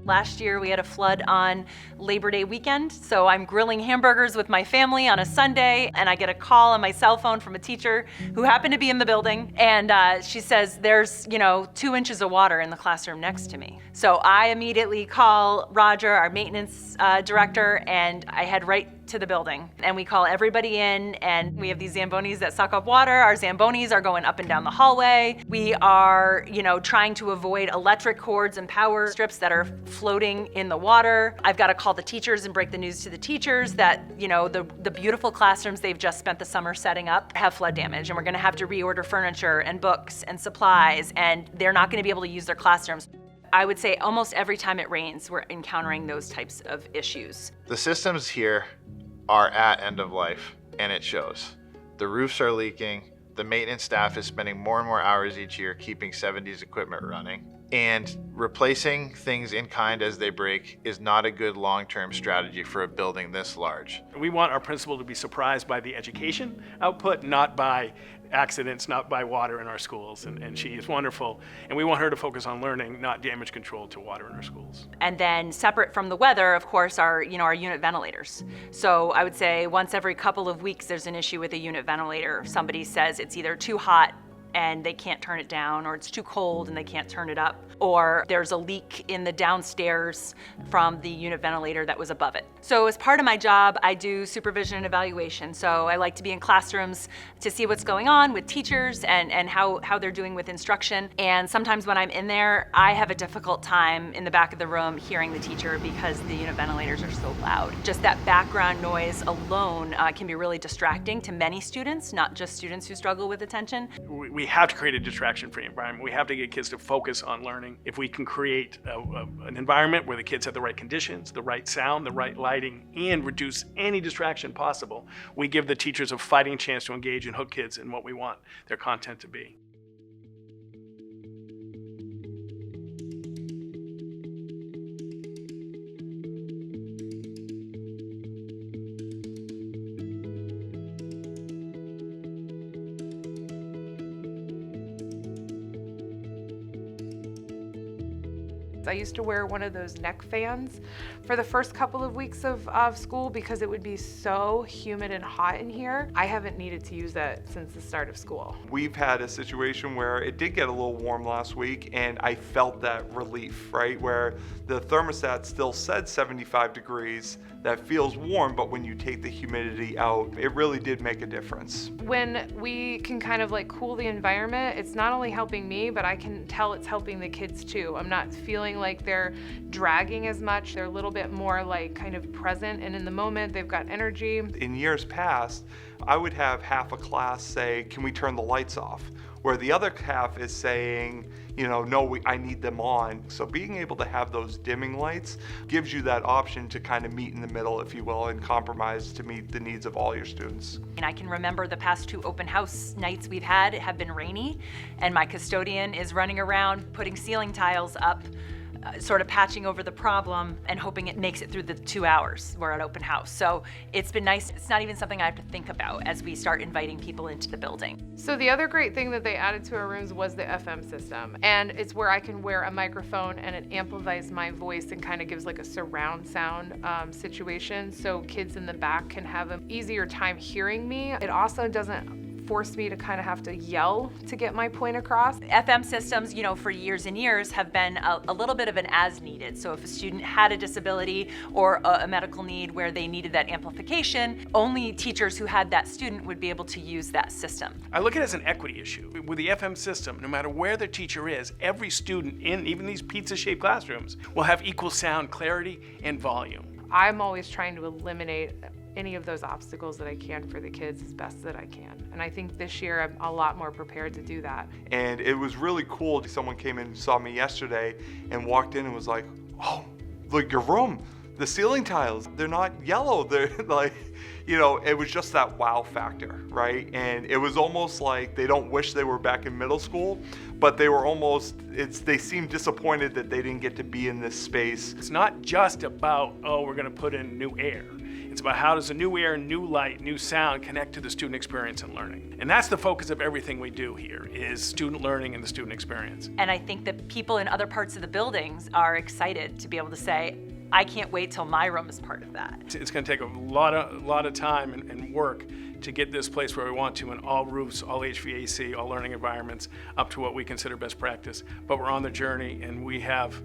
Last year we had a flood on Labor Day weekend, so I'm grilling hamburgers with my family on a Sunday, and I get a call on my cell phone from a teacher who happened to be in the building, and she says there's 2 inches of water in the classroom next to me. So I immediately call Roger, our maintenance director, and I head right to the building, and we call everybody in, and we have these Zambonis that suck up water. Our Zambonis are going up and down the hallway. We are, trying to avoid electric cords and power strips that are floating in the water. I've got to call the teachers and break the news to the teachers that, the beautiful classrooms they've just spent the summer setting up have flood damage, and we're gonna have to reorder furniture and books and supplies, and they're not gonna be able to use their classrooms. I would say almost every time it rains, we're encountering those types of issues. The systems here are at end of life, and it shows. The roofs are leaking. The maintenance staff is spending more and more hours each year keeping 70s equipment running. And replacing things in kind as they break is not a good long-term strategy for a building this large. We want our principal to be surprised by the education output, not by accidents, not by water in our schools, and she is wonderful. And we want her to focus on learning, not damage control to water in our schools. And then separate from the weather, of course, are our unit ventilators. So I would say once every couple of weeks there's an issue with a unit ventilator. Somebody says it's either too hot and they can't turn it down, or it's too cold and they can't turn it up, or there's a leak in the downstairs from the unit ventilator that was above it. So as part of my job, I do supervision and evaluation. So I like to be in classrooms to see what's going on with teachers and how they're doing with instruction. And sometimes when I'm in there, I have a difficult time in the back of the room hearing the teacher because the unit ventilators are so loud. Just that background noise alone can be really distracting to many students, not just students who struggle with attention. We have to create a distraction-free environment. We have to get kids to focus on learning. If we can create an environment where the kids have the right conditions, the right sound, the right lighting, and reduce any distraction possible, we give the teachers a fighting chance to engage and hook kids in what we want their content to be. I used to wear one of those neck fans for the first couple of weeks of school because it would be so humid and hot in here. I haven't needed to use that since the start of school. We've had a situation where it did get a little warm last week, and I felt that relief, right? Where the thermostat still said 75 degrees. That feels warm, but when you take the humidity out, it really did make a difference. When we can kind of cool the environment, it's not only helping me, but I can tell it's helping the kids too. I'm not feeling like they're dragging as much. They're a little bit more kind of present and in the moment. They've got energy. In years past, I would have half a class say, can we turn the lights off? Where the other half is saying, no, I need them on. So being able to have those dimming lights gives you that option to kind of meet in the middle, if you will, and compromise to meet the needs of all your students. And I can remember the past 2 open house nights we've had have been rainy, and my custodian is running around putting ceiling tiles up, sort of patching over the problem and hoping it makes it through the 2 hours we're at open house. So it's been nice. It's not even something I have to think about as we start inviting people into the building. So the other great thing that they added to our rooms was the FM system. And it's where I can wear a microphone and it amplifies my voice and kind of gives a surround sound situation. So kids in the back can have an easier time hearing me. It also doesn't force me to kind of have to yell to get my point across. FM systems, for years and years have been a little bit of an as needed. So if a student had a disability or a medical need where they needed that amplification, only teachers who had that student would be able to use that system. I look at it as an equity issue. With the FM system, no matter where the teacher is, every student in even these pizza-shaped classrooms will have equal sound clarity and volume. I'm always trying to eliminate any of those obstacles that I can for the kids as best that I can. And I think this year I'm a lot more prepared to do that. And it was really cool. Someone came in and saw me yesterday and walked in and was like, oh, look, your room, the ceiling tiles, they're not yellow. They're it was just that wow factor, right? And it was almost like they don't wish they were back in middle school, but they were they seemed disappointed that they didn't get to be in this space. It's not just about, we're gonna put in new air. It's about how does the new air, new light, new sound connect to the student experience and learning. And that's the focus of everything we do here, is student learning and the student experience. And I think that people in other parts of the buildings are excited to be able to say, I can't wait till my room is part of that. It's going to take a lot of time and work to get this place where we want to in all roofs, all HVAC, all learning environments, up to what we consider best practice. But we're on the journey, and we have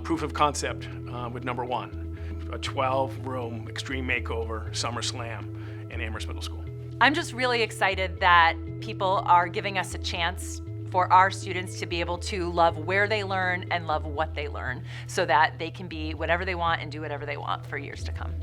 proof of concept with number 1, a 12-room extreme makeover summer slam in Amherst Middle School. I'm just really excited that people are giving us a chance for our students to be able to love where they learn and love what they learn, so that they can be whatever they want and do whatever they want for years to come.